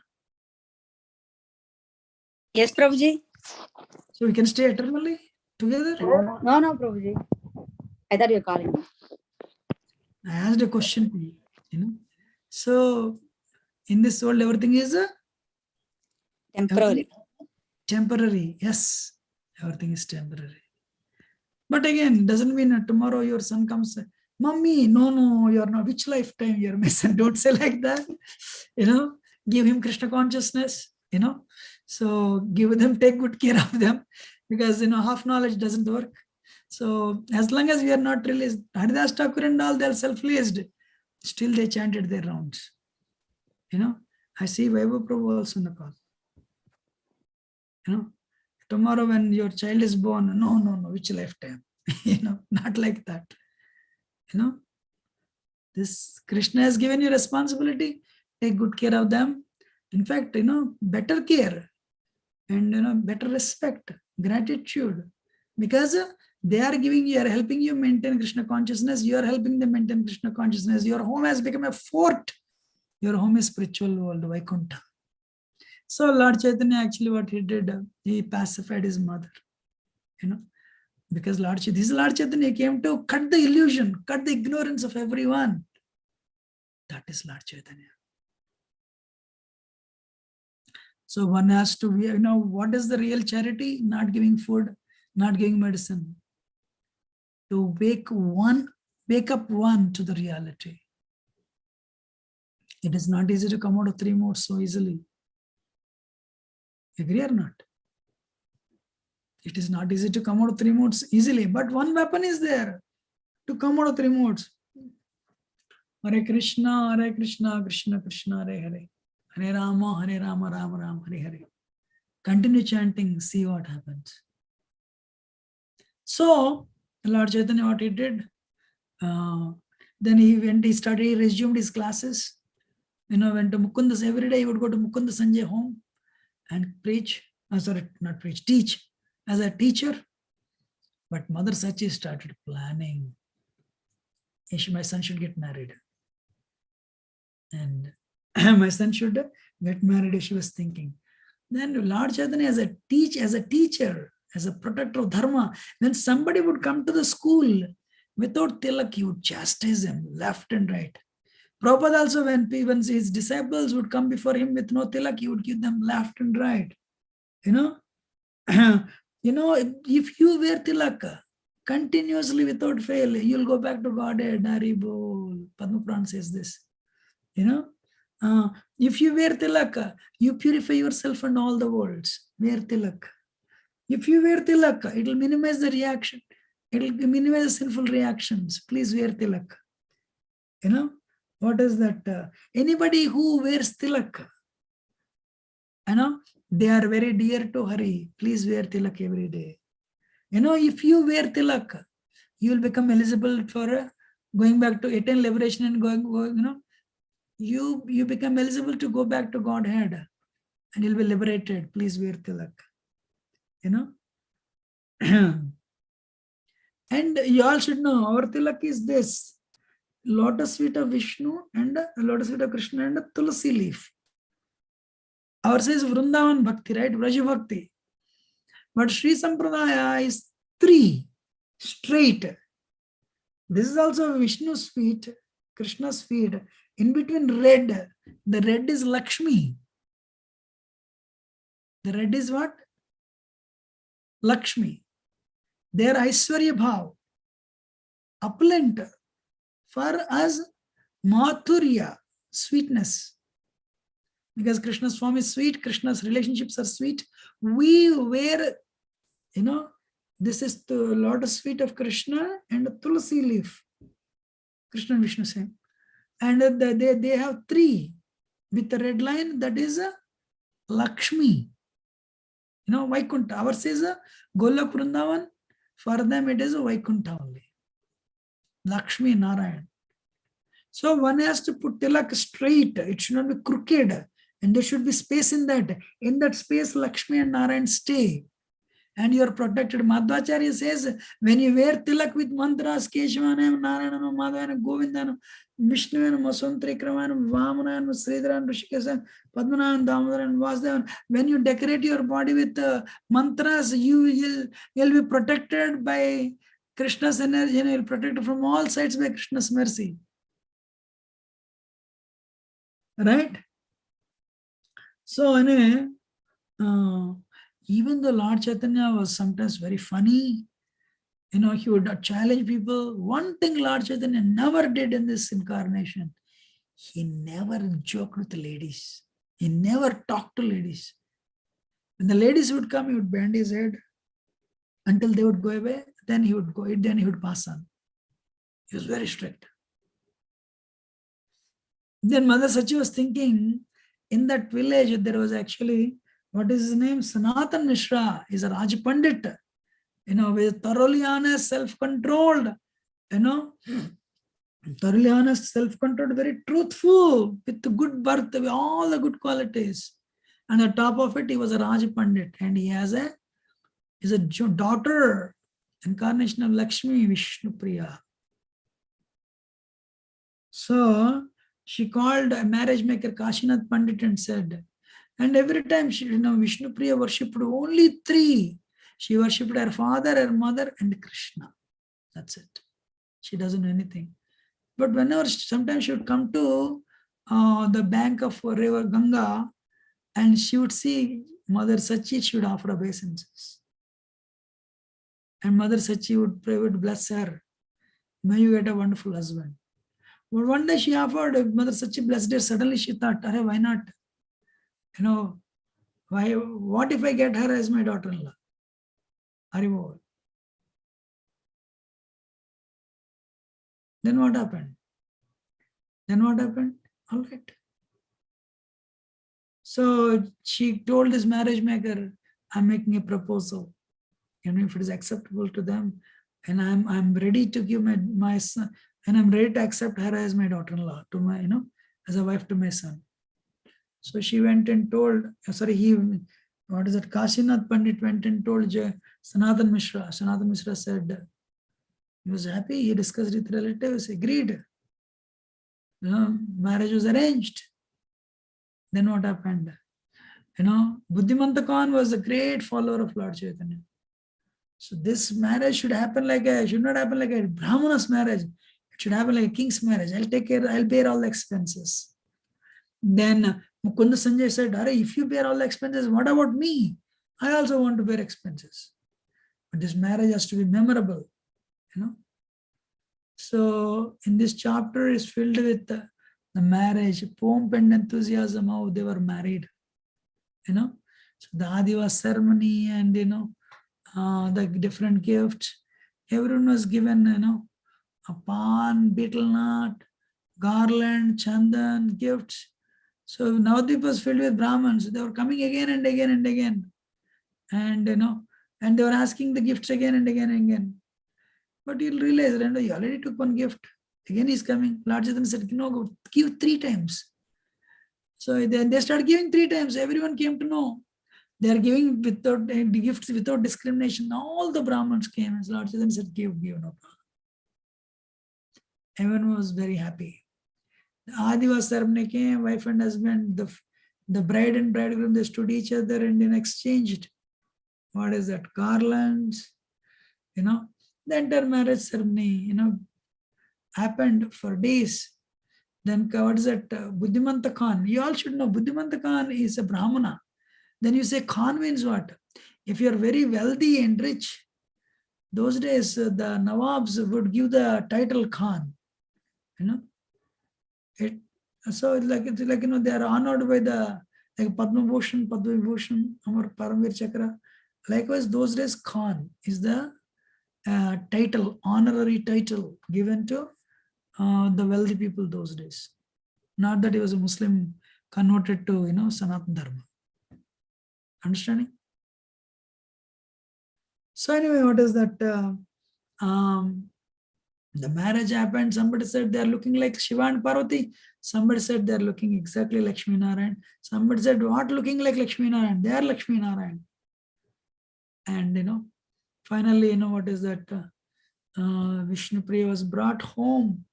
Yes, Prabhuji. So we can stay eternally together? No, Prabhuji. I thought you were calling me. I asked a question to you. So in this world, everything is temporary. Yes, everything is temporary. But again, doesn't mean that tomorrow your son comes, Mommy, no, you're not. Which lifetime you're my son? Don't say like that. Give him Krishna consciousness. So take good care of them, because half knowledge doesn't work. So as long as we are not released, Haridas Thakur and all, they're self-released. Still they chanted their rounds. I see Vaibhav Prabhu also in the call. Tomorrow when your child is born, no, which lifetime? Not like that. This Krishna has given you responsibility. Take good care of them. In fact, better care and better respect, gratitude, because they are helping you maintain Krishna consciousness. You are helping them maintain Krishna consciousness. Your home has become a fort. Your home is spiritual world, Vaikuntha. So Lord Chaitanya, actually what he did, he pacified his mother, because Lord Chaitanya came to cut the illusion, cut the ignorance of everyone. That is Lord Chaitanya. So one has to, what is the real charity? Not giving food, not giving medicine. To wake up one to the reality. It is not easy to come out of 3 modes so easily. Agree or not? It is not easy to come out of 3 modes easily, but one weapon is there to come out of 3 modes. Hare Krishna, Krishna Krishna, Hare Hare. Hare Rama, Rama Rama, Hare Hare. Continue chanting, see what happens. So, Lord Chaitanya, what he did, then he resumed his classes. Went to Mukunda's every day. He would go to Mukunda Sanjay home and preach. Teach as a teacher. But Mother Sachi started planning. My son should get married. And my son should get married, she was thinking. Then Lord Chaitanya as a teacher, as a protector of dharma, when somebody would come to the school without tilak, he would chastise him left and right. Prabhupada also, when his disciples would come before him with no tilak, he would give them left and right. If you wear tilak continuously without fail, you'll go back to Godhead. Haribol. Padma Puran says this. If you wear tilak, you purify yourself and all the worlds. Wear tilak. If you wear tilak, it will minimize the reaction. It will minimize the sinful reactions. Please wear tilak. What is that? Anybody who wears tilak, they are very dear to Hari. Please wear tilak every day. If you wear tilak, you will become eligible for going back to attain liberation and going, you become eligible to go back to Godhead and you'll be liberated. Please wear tilak. And you all should know our tilak is this lotus feet of Vishnu and lotus feet of Krishna and a tulsi leaf. Ours is Vrindavan Bhakti, right? Vraja Bhakti. But Sri Sampradaya is 3 straight. This is also Vishnu's feet, Krishna's feet. In between red, the red is Lakshmi. The red is what? Lakshmi. Their Aishwarya Bhav, opulent. For us, Mathurya, sweetness. Because Krishna's form is sweet, Krishna's relationships are sweet. We wear, this is the lotus feet of Krishna and a tulsi leaf. Krishna and Vishnu same. And they have 3 with the red line, that is a Lakshmi. Vaikuntha. Ours is a Golok Vrindavan. For them it is a Vaikuntha only. Lakshmi Narayan. So one has to put tilak straight. It should not be crooked. And there should be space in that. In that space, Lakshmi and Narayan stay. And you are protected. Madhvacharya says, when you wear tilak with mantras, Keshavanam, Narayanam, Madhavanam, Govindanam, Vishnuvanam, Maswantrikramanam, Vamanam, Sridharan, Rishikesam, Padmanam, Damodaran, Vasudevan, when you decorate your body with mantras, you'll be protected by Krishna's energy, and you'll be protected from all sides by Krishna's mercy. Right? So, anyway, even though Lord Chaitanya was sometimes very funny, he would challenge people. One thing Lord Chaitanya never did in this incarnation, he never joked with the ladies. He never talked to ladies. When the ladies would come, he would bend his head until they would go away. Then he would go, then he would pass on. He was very strict. Then Mother Sachi was thinking, in that village, there was actually, what is his name? Sanatan Mishra is a Raj Pandit, with thoroughly honest, self-controlled, thoroughly honest, self-controlled, very truthful, with good birth, with all the good qualities. And on top of it, he was a Raj Pandit, and he is a daughter, incarnation of Lakshmi, Vishnu Priya. So she called a marriage maker Kashinath Pandit and said, and every time she, Vishnu Priya worshipped only 3. She worshipped her father, her mother, and Krishna. That's it. She doesn't know anything. But whenever, sometimes she would come to the bank of river Ganga, and she would see Mother Sachi, she would offer obeisances. And Mother Sachi would pray, would bless her. May you get a wonderful husband. But one day she offered, Mother Sachi blessed her. Suddenly she thought, why not? What if I get her as my daughter-in-law? Haribol. Then what happened? All right. So she told this marriage maker, I'm making a proposal. If it is acceptable to them, and I'm ready to give my son, and I'm ready to accept her as my daughter-in-law, to my, as a wife to my son. So she went and told, Kashinath Pandit went and told Sanatan Mishra. Sanatan Mishra said, he was happy, he discussed with relatives, agreed. Marriage was arranged. Then what happened? Buddhimanta Khan was a great follower of Lord Chaitanya. So this marriage should not happen like a Brahmana's marriage. It should happen like a king's marriage. I'll bear all the expenses. Then Mukunda Sanjay said, if you bear all the expenses, what about me? I also want to bear expenses. But this marriage has to be memorable, So in this chapter is filled with the marriage, pomp and enthusiasm, how they were married, So the Adiva ceremony and, the different gifts. Everyone was given, a pan, betel nut, garland, chandan, gifts. So Navadvip was filled with Brahmins. They were coming again and again and again. And, and they were asking the gifts again and again and again. But you'll realize, you already took one gift. Again he's coming. Lord Chaitanya said, go give 3 times. So then they started giving 3 times. Everyone came to know. They are giving without gifts, without discrimination. All the Brahmins came and Lord Chaitanya said, give, no problem. Everyone was very happy. The Adivas ceremony came, wife and husband, the bride and bridegroom, they stood each other and then exchanged. What is that? Garlands, the entire marriage ceremony, happened for days. Then what is that? Buddhimanta Khan. You all should know Buddhimanta Khan is a Brahmana. Then you say Khan means what? If you are very wealthy and rich, those days the Nawabs would give the title Khan. So it's like they are honored by the Padma Bhushan, Padma Vibhushan, Amar Paramvir Chakra. Likewise, those days Khan is the title, honorary title given to the wealthy people those days. Not that he was a Muslim converted to Sanatana Dharma. Understanding? So anyway, what is that? The marriage happened. Somebody said they are looking like Shiva and Parvati. Somebody said they are looking exactly like Lakshmi Narayan. Somebody said, what looking like Lakshmi Narayan? They are Lakshmi Narayan. And finally, what is that? Vishnupriya was brought home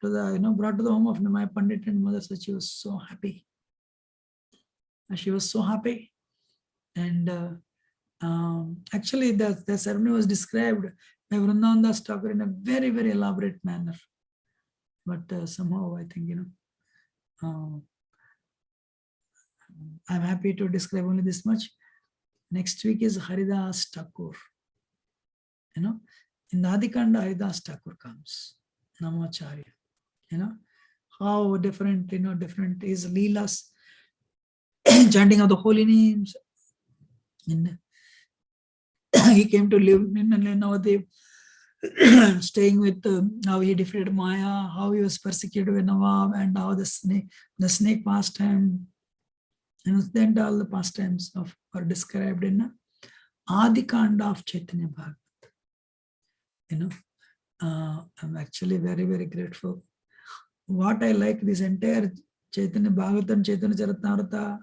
to the, brought to the home of Nimai Pandit and Mother said she was so happy. She was so happy. And actually, the ceremony was described by Vrindavan Das Thakur in a very, very elaborate manner. But somehow, I think, I'm happy to describe only this much. Next week is Haridas Thakur. In the Adikanda, Haridas Thakur comes. Namacharya. How different, different is Leelas, chanting of the holy names. He came to live in Navadev, staying with how he defeated Maya, how he was persecuted with Nawab, and how the snake pastime, then all the pastimes are described in Adi Kanda of Chaitanya Bhagavata. I'm actually very, very grateful. What I like this entire Chaitanya Bhagavata and Chaitanya Charitamrita,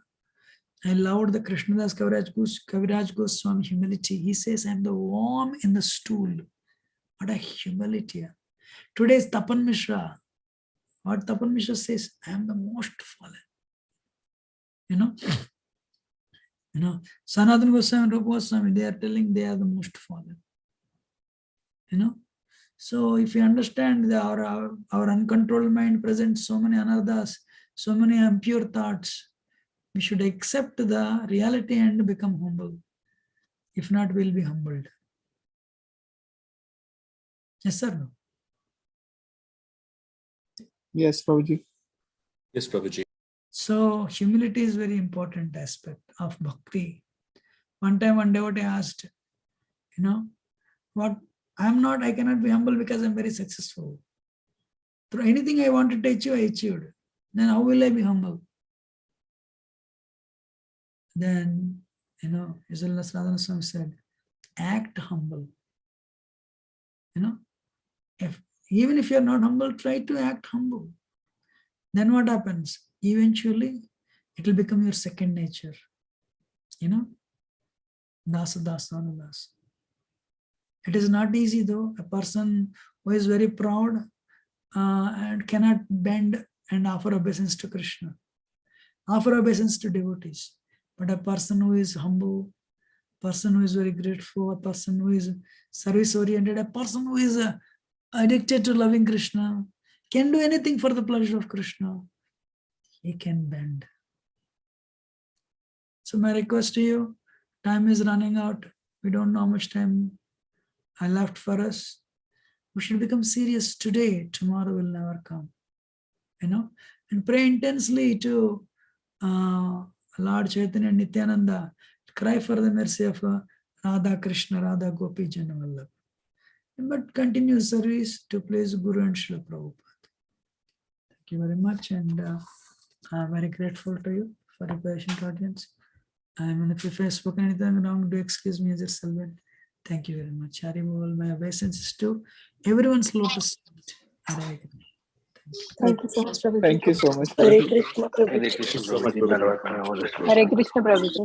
I loved the Krishnadas Kaviraj Goswami humility. He says, I'm the worm in the stool. What a humility. Today is Tapan Mishra. What Tapan Mishra says, I am the most fallen. Sanatana Goswami and Rupa Goswami, they are telling they are the most fallen. So if you understand that our uncontrolled mind presents so many anarthas, so many impure thoughts, we should accept the reality and become humble. If not, we'll be humbled. Yes, sir. No? Yes, Prabhuji. Yes, Prabhuji. So humility is very important aspect of bhakti. One time one devotee asked, what I cannot be humble because I'm very successful. Through anything I wanted to achieve, I achieved. Then how will I be humble? Then, Yugal Kishore said, act humble. Even if you're not humble, try to act humble. Then what happens? Eventually, it will become your second nature. Dasa dasa das. It is not easy though. A person who is very proud and cannot bend and offer obeisance to Krishna, offer obeisance to devotees. But a person who is humble, person who is very grateful, a person who is service-oriented, a person who is addicted to loving Krishna, can do anything for the pleasure of Krishna. He can bend. So my request to you, time is running out. We don't know how much time I left for us. We should become serious today. Tomorrow will never come. And pray intensely to Lord Chaitanya and Nityananda. Cry for the mercy of Radha Krishna, Radha Gopi Janavallabha. But continue service to please Guru and Srila Prabhupada. Thank you very much, and I'm very grateful to you for your patient audience. And if I have spoken anything wrong, do excuse me as a servant. Thank you very much. Hari Bol, my obeisances to everyone's lotus feet. Hare Krishna. Thank you so much, Prabhuji. Thank you so much, Hare Prabhuji. Krishna, Prabhuji. Hare Krishna, Prabhuji.